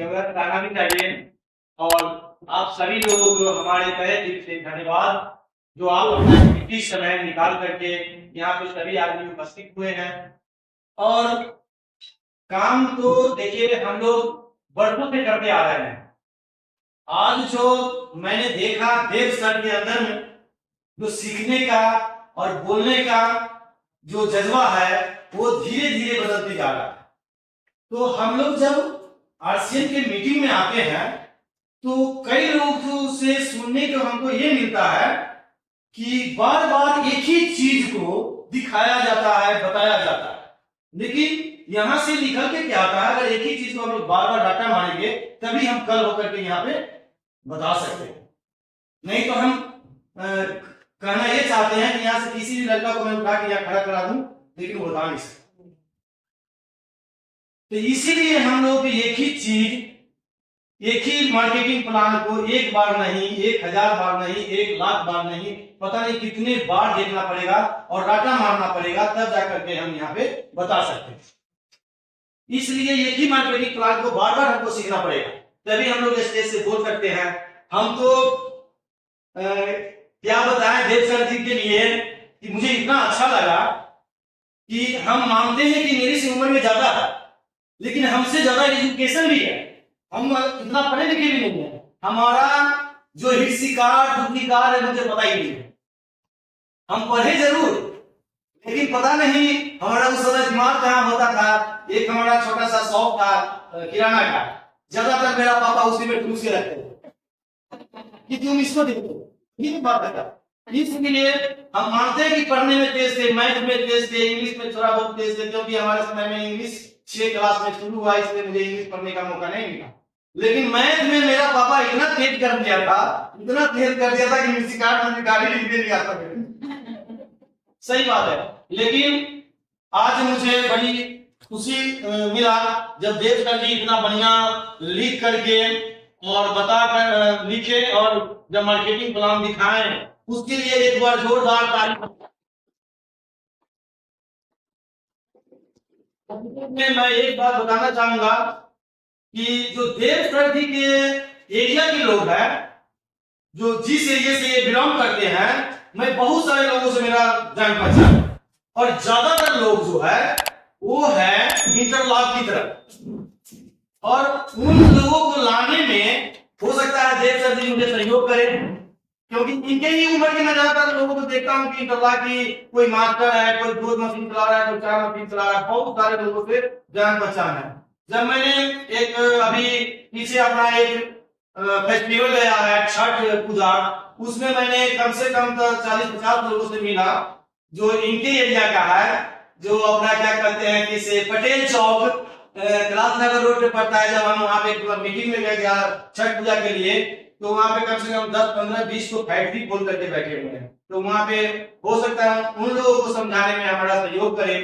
जगह लगाना भी चाहिए। और आप सभी लोगों को हमारे तहे दिल से धन्यवाद, जो आप अपना कीमती समय निकाल करके यहाँ पे सभी आदमी उपस्थित हुए हैं। और काम तो देखिए हम लोग वर्षों से करते आ रहे हैं। आज जो मैंने देखा देव सर के अंदर में जो सीखने का और बोलने का जो जज्बा है वो धीरे धीरे बदलते जा रहा है। तो हम लोग जब आरसीएम के मीटिंग में आते हैं तो कई लोग से सुनने को हमको ये मिलता है कि बार बार एक ही चीज को दिखाया जाता है, बताया जाता है, लेकिन यहां से निकल के क्या आता है, अगर एक ही चीज को हम लोग बार बार डाटा मारेंगे तभी हम कल होकर के यहाँ पे बता सकते हैं। नहीं तो हम कहना ये चाहते हैं कि यहाँ से किसी भी लड़का को मैं उठा के यहाँ खड़ा करा दूं, लेकिन वो बता नहीं सकता। तो इसीलिए हम लोग एक ही चीज, एक ही मार्केटिंग प्लान को एक बार नहीं, 1000 बार नहीं, 1,00,000 बार नहीं, पता नहीं कितने बार देखना पड़ेगा और डाटा मारना पड़ेगा, तब जाकर के हम यहाँ पे बता सकते हैं। इसलिए एक ही मार्केटिंग प्लान को बार बार हमको सीखना पड़ेगा, तभी हम लोग स्टेज से बोल सकते हैं। हम तो क्या बताएं देव सर जी के लिए कि मुझे इतना अच्छा लगा कि हम मानते हैं कि मेरी से उम्र में ज्यादा है, लेकिन हमसे ज्यादा एजुकेशन भी है, हम इतना पढ़े लिखे भी नहीं है। हमारा जो हिस्सीकार डुप्लीकार है मुझे पता ही नहीं है। हम पढ़े जरूर, लेकिन पता नहीं हमारा उस समय दिमाग कहाँ होता था। एक हमारा छोटा सा शॉप था किराना का, ज्यादातर मेरा पापा उसी में ठूस के रखते थे कि तुम इसको देखो, ये बात है। इसलिए हम मानते हैं कि पढ़ने में तेज थे, मैथ में तेज थे, इंग्लिश में थोड़ा बहुत तेज थे, क्योंकि हमारे समय में इंग्लिश 6 क्लास में शुरू हुआ, इसलिए मुझे इंग्लिश पढ़ने का मौका नहीं मिला। लेकिन मैथ में मेरा पापा इतना तेज कर दिया था, इतना तेज कर दिया था कि मुझे गाड़ी लिखने नहीं आता था। सही बात है। लेकिन आज मुझे बड़ी खुशी मिला जब देव सर जी इतना बढ़िया लिख करके और बता कर लिखे और जब मार्केटिंग प्लान दिखाएं, उसके लिए एक बार जोरदार तारीफ। मैं एक बात बताना चाहूंगा कि जो देव सर जी के एरिया के लोग हैं, जो जिस एरिया से ये बिलोंग करते हैं, मैं बहुत सारे लोगों से मेरा जान पहचान, और ज्यादातर लोग जो है वो है इंटरलॉक की तरफ। और उन लोगों को लाने में हो सकता है देव सर जी मुझे सहयोग करें, क्योंकि इनके ही उम्र के मैं ज्यादातर लोगों को देखता हूँ कि इंटरलॉक की कोई मास्टर है, कोई 2 मशीन चला रहा है, कोई 4 मशीन चला रहा है, बहुत सारे लोगों से जान पहचान है। जब मैंने एक अभी पीछे अपना एक फेस्टिवल गया है छठ पूजा, उसमें मैंने कम से कम 40-50 लोगों से मिला जो इनके एरिया का है, जो अपना क्या कहते हैं कि से पटेल चौक क्लासनगर रोड पे पड़ता है। जब हम वहाँ पे मीटिंग में गया छठ पूजा के लिए, तो वहाँ पे कम से कम 10, 15, 20 को फैक्ट्री खोल करके बैठे हुए हैं। तो वहाँ पे हो सकता है उन लोगों को समझाने में हमारा सहयोग करें।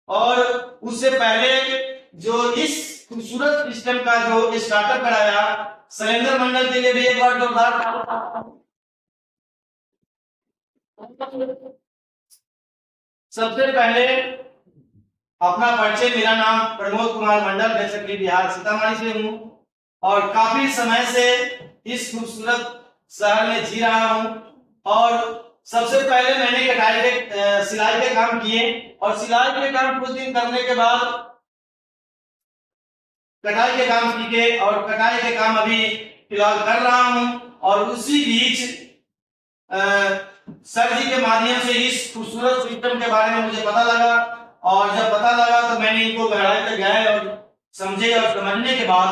और उससे पहले जो इस खूबसूरत सिस्टम का जो स्टार्टअप कराया शैलेंद्र मंडल के लिए भी एक बार जोरदार। सबसे पहले अपना परिचय, मेरा नाम प्रमोद कुमार मंडल, मैं सक्रिय बिहार सीतामढ़ी से हूँ और काफी समय से इस खूबसूरत शहर में जी रहा हूँ। और सबसे पहले मैंने कटाई के सिलाई के काम किए, और सिलाई के काम कुछ दिन करने के बाद कटाई के काम सीखे, और कटाई के काम अभी फिलहाल कर रहा हूँ। और उसी बीच सर जी के माध्यम से इस खूबसूरत सिस्टम के बारे में मुझे पता लगा, और जब पता लगा तो मैंने इनको गहराई तक गए और समझे, और समझने के बाद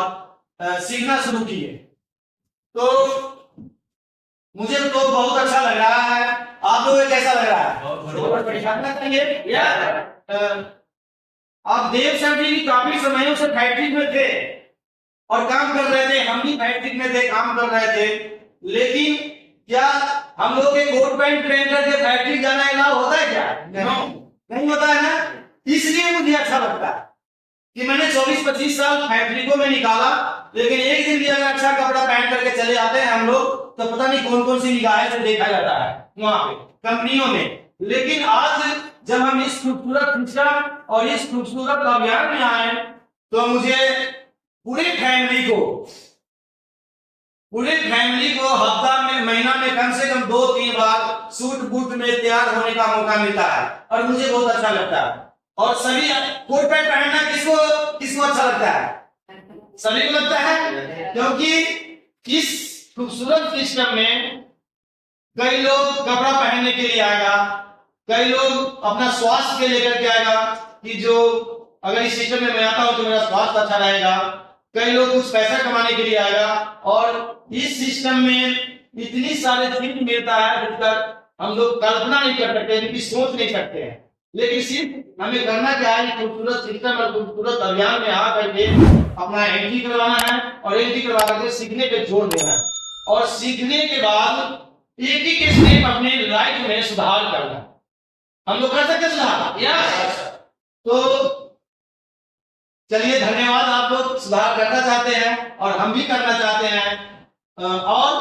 सीखना शुरू किए। तो मुझे तो बहुत अच्छा लग रहा है। आप लोगों को कैसा लग रहा है? आप देव सर जी काफी समयों से फैक्ट्री में थे और काम कर रहे थे, हम भी फैक्ट्री में थे, काम कर रहे थे, लेकिन क्या हम लोग के कोट पैंट पहन करके फैक्ट्री जाना अलाउ होता है क्या? नहीं होता है ना। इसलिए मुझे अच्छा लगता है कि मैंने 24-25 साल फैक्ट्री को मैं निकाला, लेकिन एक दिन भी अगर अच्छा कपड़ा पहन करके चले जाते हैं हम लोग, तो पता नहीं कौन कौन सी निगाहें से देखा जाता है वहां पे कंपनियों में। लेकिन आज जब हम इस खूबसूरत सिस्टम और इस खूबसूरत अभियान में आए, तो मुझे पूरे फैमिली को हफ्ता में, महीना में कम से कम 2-3 बार सूट बूट में तैयार होने का मौका मिलता है और मुझे बहुत अच्छा लगता है। और सभी कोट पैंट पहनना किसको अच्छा लगता है? सभी को लगता है, क्योंकि इस खूबसूरत सिस्टम में कई लोग कपड़ा पहनने के लिए आएगा, कई लोग अपना स्वास्थ्य के लेकर के आएगा कि जो अगर इस सिस्टम में मैं आता हूं तो मेरा स्वास्थ्य अच्छा रहेगा। कई लोग कुछ पैसा कमाने के लिए आएगा और इस सिस्टम में इतनी सारे चीज मिलता है जिसका हम लोग कल्पना नहीं कर सकते, इनकी सोच नहीं सकते हैं। लेकिन सिर्फ हमें करना क्या है, खूबसूरत सिस्टम और खूबसूरत अभियान में आकर के अपना एंट्री करवाना है और एंट्री करवा करके सीखने पे जोर देना है और सीखने के बाद एक एक स्टेप अपने लाइफ में सुधार करना। हम लोग कर सकते सुधार? यस। तो चलिए, धन्यवाद। आप लोग सुधार करना चाहते हैं और हम भी करना चाहते हैं। और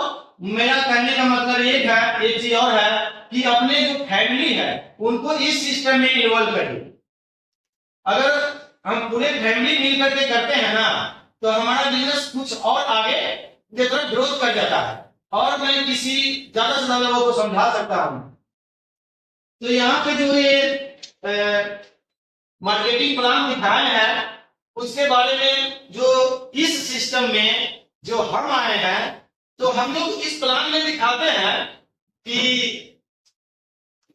मेरा कहने का मतलब एक चीज और है कि अपने जो फैमिली है उनको इस सिस्टम में इन्वॉल्व करिए। अगर हम पूरे फैमिली मिल करके करते हैं ना तो हमारा बिजनेस कुछ और आगे की तरफ ग्रोथ कर जाता है और मैं किसी ज्यादा से ज्यादा लोगों को समझा सकता हूं। तो यहाँ पे जो ये मार्केटिंग प्लान दिखाया है उसके बारे में, जो इस सिस्टम में जो हम आए हैं तो हम लोग इस प्लान में दिखाते हैं कि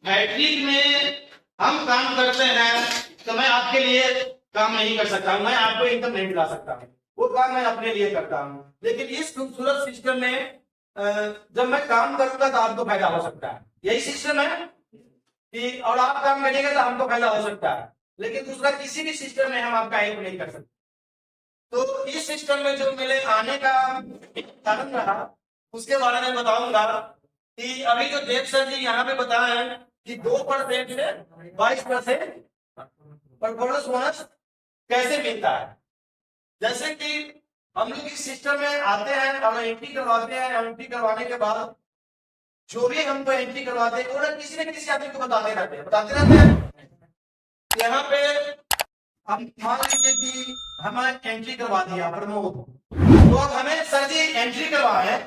हैट्रिक में हम काम करते हैं तो मैं आपके लिए काम नहीं कर सकता, मैं आपको इनकम नहीं दिला सकता, वो काम मैं अपने लिए करता हूं। लेकिन इस खूबसूरत सिस्टम में जब मैं काम करूंगा तो आपको फायदा हो सकता है। यही सिस्टम है कि और आप काम करिएगा तो हमको फायदा हो सकता है, लेकिन दूसरा किसी भी सिस्टम में हम आपका हेल्प नहीं कर सकते। तो इस सिस्टम में जो मेरे आने का कारण रहा उसके बारे में बताऊंगा कि अभी जो देव सर जी यहाँ पे बताए हैं कि 2% से 22% परफॉर्मेंस बोनस कैसे मिलता है। जैसे कि हम लोग इस सिस्टम में आते हैं और एंट्री करवाते हैं, एंट्री करवाने के बाद जो भी हमको एंट्री करवाते हैं और किसी न किसी आदमी को बताते रहते हैं। यहाँ पे हम मान लीजिए कि हमें एंट्री करवा दिया प्रमोद, तो अब हमें सर जी एंट्री करवाए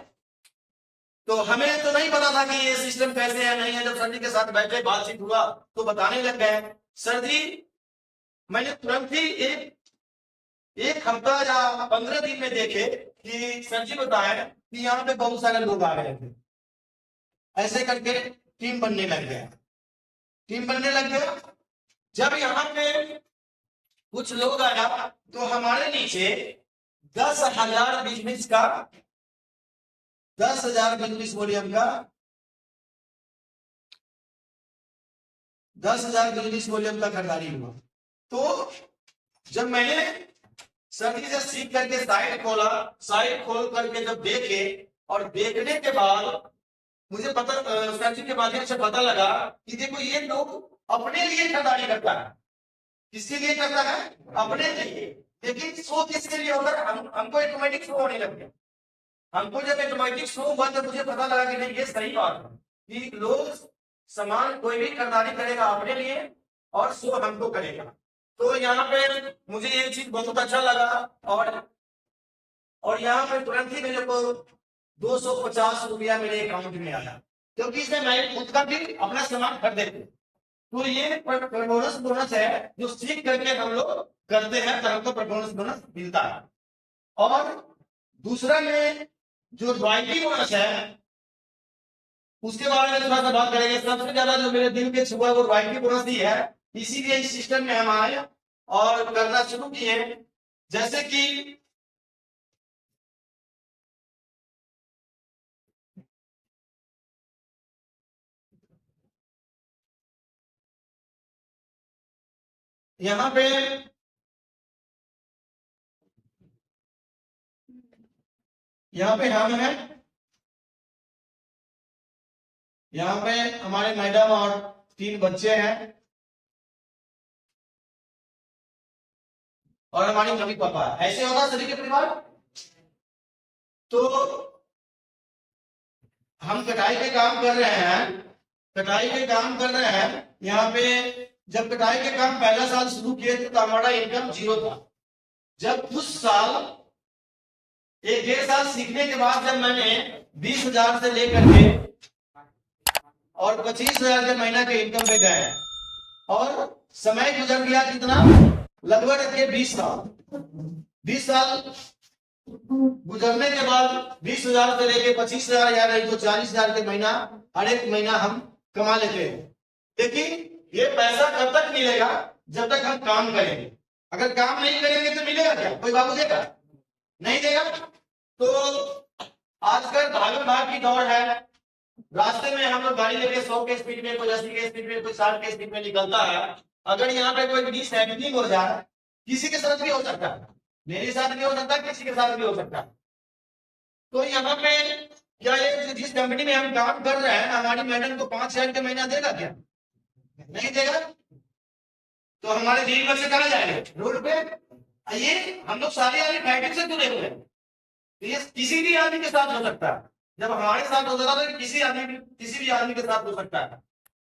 तो हमें तो नहीं पता था कि ये सिस्टम कैसे है नहीं है। जब सर जी के साथ बैठे बातचीत हुआ तो बताने लग गए। सर जी मैंने तुरंत ही एक हफ्ता या 15 दिन में देखे कि सर जी बताए कि यहाँ पे बहुत सारे लोग आ गए थे, ऐसे करके टीम बनने लग गया। जब यहाँ पे कुछ लोग आया तो हमारे नीचे 10,000 बिजनेस का 10,000 बिजनेस वॉल्यूम का 10,000 बिजनेस वॉल्यूम का खरीदारी हुआ। तो जब मैंने सर जी से सीख करके साइट खोल करके जब देखे और देखने के बाद मुझे पता, सर जी के माध्यम से पता लगा कि देखो ये लोग अपने लिए खरीदारी करता है। किसके लिए करता है? अपने लिए। लेकिन शो किसके लिए होता है? हमको ऑटोमेटिक शो होने लग गया। हमको जब ऑटोमेटिक शो हुआ तो मुझे पता लगा कि नहीं, ये सही बात है कि लोग सामान कोई भी खरीदारी करेगा अपने लिए और शो हमको करेगा। तो यहाँ पे मुझे ये चीज बहुत अच्छा लगा और यहाँ पे तुरंत ही मेरे को 250 रुपया मेरे अकाउंट में आया, क्योंकि इसमें मैं खुद का भी अपना सामान खरीदे थे। तो ये परफॉर्मेंस बोनस है जो सीख करके हम लोग करते हैं तो हमको परफॉर्मेंस बोनस मिलता है। और दूसरा में जो रॉयल्टी बोनस है उसके बारे में थोड़ा सा बात करेंगे। सबसे ज्यादा जो मेरे दिल के छुआ वो रॉयल्टी बोनस ही है, इसीलिए इस सिस्टम में हम आए और करना शुरू किए। जैसे कि यहाँ पे हम हैं, यहाँ पे हमारे मैडम और 3 बच्चे हैं और हमारी मम्मी पापा। ऐसे होगा सभी के परिवार। तो हम कटाई के काम कर रहे हैं। यहाँ पे जब कटाई के काम पहला साल शुरू किए थे तो हमारा इनकम 0 था। जब उस साल एक 1.5 साल सीखने के बाद जब मैंने 20,000 से लेकर के और 25,000 के महीना के इनकम पे गए और समय गुजर गया कितना, लगभग रखिए 20 साल। 20 साल गुजरने के बाद 20,000 से लेके 25,000 या नहीं तो 40,000 के महीना हर एक महीना हम कमा लेते हैं। लेकिन ये पैसा कब तक मिलेगा, जब तक हम काम करेंगे। अगर काम नहीं करेंगे तो मिलेगा क्या, कोई बाबू देगा, नहीं देगा। तो आजकल भागम भाग की दौड़ है, रास्ते में हम लोग गाड़ी लेके 100 के स्पीड में, कोई 80 के स्पीड में, कोई 60 के स्पीड में निकलता है। अगर यहाँ पे कोई मिसहैपनिंग हो जाए, किसी के साथ भी हो सकता है, मेरे साथ भी हो सकता है, किसी के साथ भी हो सकता है। तो यहाँ पे क्या ये जिस कंपनी में हम काम कर रहे हैं, हमारी मैडम को 5,000 का महीना देगा क्या, नहीं देगा। तो हमारे दिल बच्चे कहाँ जाएंगे, रोड पे। ये हम लोग सारे आदमी फैक्ट्री से जुड़े हुए हैं, ये किसी भी आदमी के साथ हो सकता है। जब हमारे साथ हो सकता है, किसी भी आदमी के साथ हो सकता है।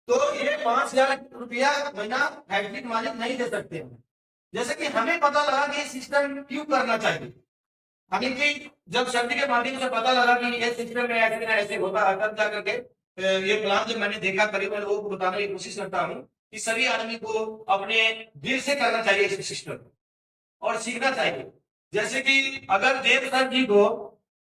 तो ये 5,000 रुपया महीना फैक्ट्री के मालिक नहीं दे सकते हैं। जैसे कि हमें पता लगा कि सिस्टम क्यों करना चाहिए, हमें कि जब शब्द के माध्यम से पता लगा कि ये सिस्टम में ऐसे ना ऐसे होता है, तब जाकर के ये प्लान जब मैंने देखा, करीब मैं लोगों को बताने की कोशिश करता हूँ कि सभी आदमी को अपने दिल से करना चाहिए इस सिस्टम और सीखना चाहिए। जैसे कि अगर देव सर जी को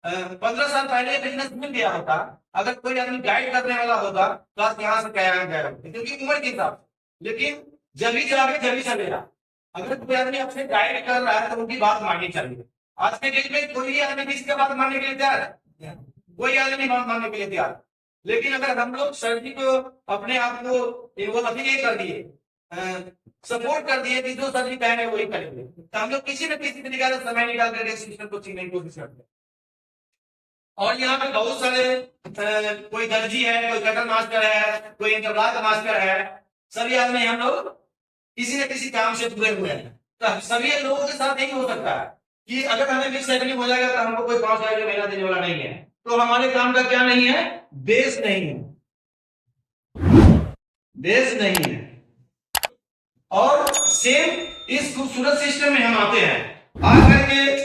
15 साल पहले बिजनेस मिल गया होता, अगर कोई आदमी गाइड करने वाला होता तो आज यहाँ से क्या गया, क्योंकि उम्र के हिसाब से। लेकिन जब ही जाके जब ही चलेगा, अगर कोई आदमी आपसे गाइड कर रहा है तो उनकी बात माननी चाहिए। आज के डेट में कोई आदमी किसी की बात मानने के लिए तैयार है, कोई आदमी नहीं मानने के लिए तैयार। लेकिन अगर हम लोग सर जी को अपने आप को इन्वॉल्व कर दिए, सपोर्ट कर दिए कि जो सर जी कहेंगे वही करेंगे, तो हम लोग किसी न किसी तरीके से समय निकाल करके सिस्टम को सीखने की कोशिश करते हैं। और यहाँ पे बहुत सारे कोई दर्जी है, कोई कटर मास्टर है, कोई इंटरलॉक मास्टर है, सभी आदमी हम लोग किसी न किसी काम से जुड़े हुए हैं। तो सभी लोगों के साथ यही हो सकता है कि अगर हमें मिसहैपनिंग हो जाएगा तो हमको कोई 5,000 का महीना देने वाला नहीं है, तो हमारे काम का क्या नहीं है, बेस नहीं है, बेस नहीं है। और सेम इस खूबसूरत सिस्टम में हम आते हैं, आकर के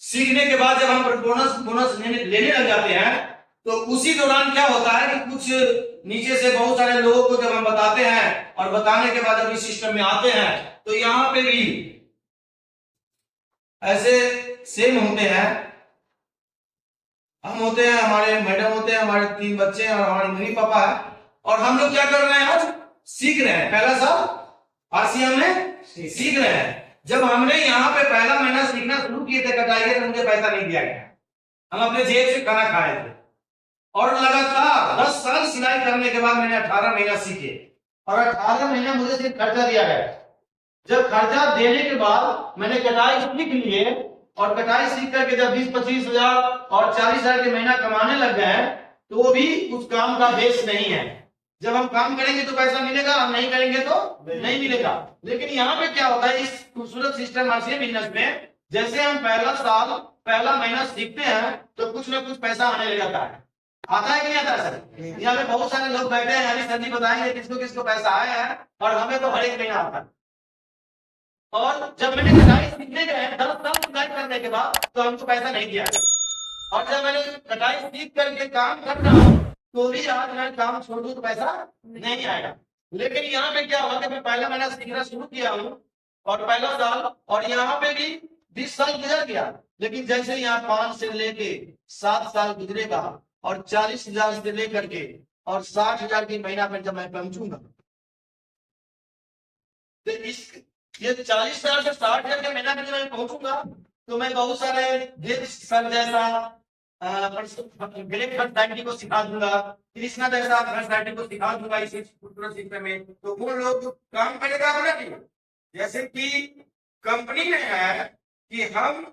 सीखने के बाद जब हम बोनस लेने लग जाते हैं, तो उसी दौरान क्या होता है कि कुछ नीचे से बहुत सारे लोगों को जब हम बताते हैं और बताने के बाद जब इस सिस्टम में आते हैं, तो यहाँ पे भी ऐसे सेम होते हैं। हम होते हैं, हमारे मैडम होते हैं, हमारे 3 बच्चे हैं और हमारे मम्मी पापा है, और हम लोग क्या कर रहे हैं, आज सीख रहे हैं। पहला साल आरसीएम में सीख रहे हैं। जब हमने यहाँ पे पहला महीना सीखना शुरू किए थे कटाई के, तो मुझे पैसा नहीं दिया गया, हम अपने जेब से खाना खाए थे। और लगातार 10 साल सिलाई करने के बाद मैंने 18 महीना सीखे, और 18 महीना मुझे सिर्फ खर्चा दिया गया। जब खर्चा देने के बाद मैंने कटाई सीख लिए, और कटाई सीख करके जब 20-25 हजार और 40,000 के महीना कमाने लग गए, तो वो भी उस काम का बेस नहीं है। जब हम काम करेंगे तो पैसा मिलेगा, हम नहीं करेंगे तो नहीं मिलेगा। लेकिन यहाँ पे क्या होता है, इस खूबसूरत सिस्टम आरसीएम बिजनेस में, जैसे हम पहला साल पहला महीना सीखते हैं तो कुछ ना कुछ पैसा आने लग जाता है। आता है कि नहीं आता सर? यहाँ पे बहुत सारे लोग बैठे हैं, अभी सर जी बताएंगे किसको किसको पैसा आया है, और हमें तो हर एक महीना आता है। और जब मैंने कटाई सीखने गए 10 साल कटाई करने के बाद, तो हमको पैसा नहीं दिया गया। और जब मैंने कटाई सीख करके काम कर रहा हूँ, तो भी आज मैं काम छोड़ दूं तो पैसा नहीं आएगा। लेकिन यहाँ पे क्या हुआ कि मैं पहला महीना सीखना शुरू किया हूँ, और पहला साल, और यहाँ पे भी 20 साल गुजर गया। लेकिन जैसे यहाँ 5 से लेके 7 साल गुजरेगा, और 40,000 से लेकर के और 60,000 की महीना पर जब मैं पहुंचूंगा, तो इस ये 40,000 से 60,000 के महीना में जब मैं पहुंचूंगा, तो मैं बहुत सारे सर जैसा ग्रेट पर्सनैलिटी को सिखा दूंगा, कृष्णा जैसा पर्सनैलिटी को सिखा दूंगा इस सिस्टम में। तो वो लोग काम करेगा अपना लिए। जैसे कि कंपनी में है कि हम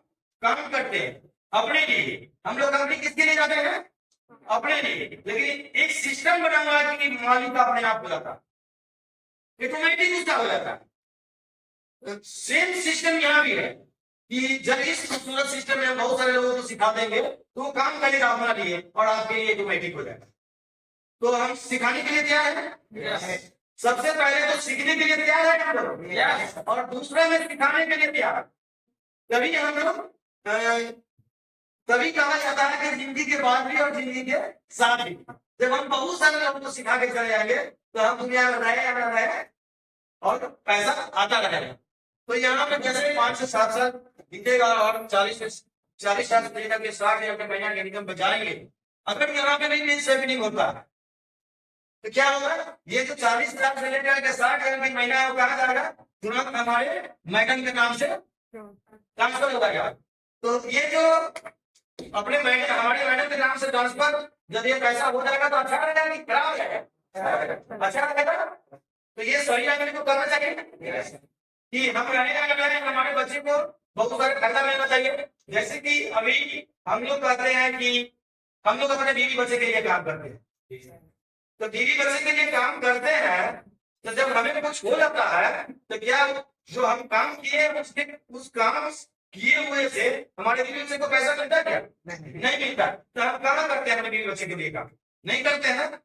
काम करते हैं अपने लिए, हम लोग कंपनी किसके लिए जाते हैं, अपने लिए। लेकिन एक सिस्टम बना हुआ है कि मालिक अपने आप हो जाता, ऑटोमेटिक उसका हो जाता है। सेम सिस्टम यहाँ भी है कि जब इस खूबसूरत सिस्टम में हम बहुत सारे लोगों को सिखा देंगे, तो वो काम करेगा अपना लिए और आपके लिए ऑटोमेटिक हो जाएगा। तो हम सिखाने के लिए तैयार है, सबसे पहले तो सीखने के लिए तैयार है हम लोग, और दूसरा में सिखाने के लिए तैयार। तभी हम लोग तभी कहा जाता है कि जिंदगी के बाद भी और जिंदगी के साथ भी। जब हम बहुत सारे लोगों को सिखा के चले जाएंगे तो हम दुनिया में रहे या न रहे और पैसा आता रहेगा। तो यहाँ पे जैसे 5 से 7 साल बीतेगा और 40 साल से लेकर के 60,000 के महीना की इनकम बचाएंगे, अगर यहाँ पे नहीं सेविंग होता तो क्या होगा? ये जो 40 साल से लेकर के 60,000 की महीना है वो कहा जाएगा, तुरंत हमारे मैडम के नाम से ट्रांसफर हो जाएगा। तो ये जो अपने मैडम, हमारे मैडम के नाम से ट्रांसफर, जब ये पैसा हो जाएगा तो अच्छा रहेगा कि खराब हो जाएगा? अच्छा रहेगा। तो ये सही आदमी को करना चाहिए कि हम रहें हमारे बच्चे को बहुत सारे फायदा मिलना चाहिए। जैसे कि अभी हम लोग कहते हैं कि हम लोग अपने बीवी बच्चे के लिए काम करते हैं, तो बीवी बच्चे के लिए काम करते हैं, तो जब हमें कुछ हो जाता है तो क्या जो हम काम किए उसके उस काम किए हुए से हमारे बीवी बच्चे को पैसा मिलता है क्या? नहीं मिलता। तो हम कहाँ करते हैं अपने बीवी बच्चे के लिए काम? नहीं करते हैं।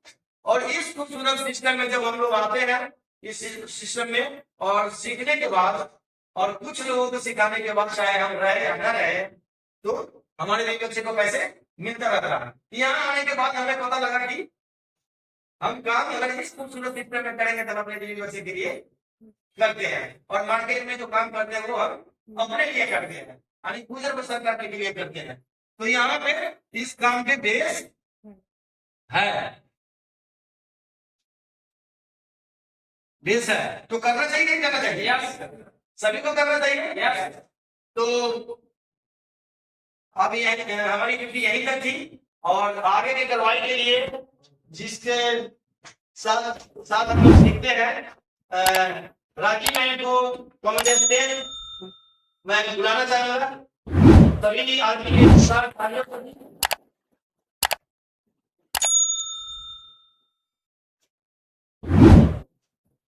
और इस खूबसूरत सिस्टम में जब हम लोग आते हैं इस सिस्टम में और सीखने के बाद और कुछ लोगों को सिखाने के बाद चाहे हम रहे या न रहे तो हमारे बीवी बच्चे को पैसे मिलता रहता है। यहाँ आने के बाद हमें पता लगा कि हम काम अगर इस खूबसूरत सिस्टम में करेंगे तो अपने बीवी बच्चे के लिए करते हैं, और मार्केट में जो काम करते हैं वो हम अपने लिए करते हैं, यानी गुजर बसर करने के लिए करते हैं। तो यहाँ पे इस काम के बेस है, बेस है, तो करना चाहिए नहीं करना चाहिए? सभी को करना चाहिए। तो अब हमारी ड्यूटी यही तक थी, और आगे की कार्रवाई के लिए जिसके साथ हम लोग सीखते हैं राखी मैम को कॉमेडियन मैं बुलाना चाहूंगा। सभी आदमी के साथ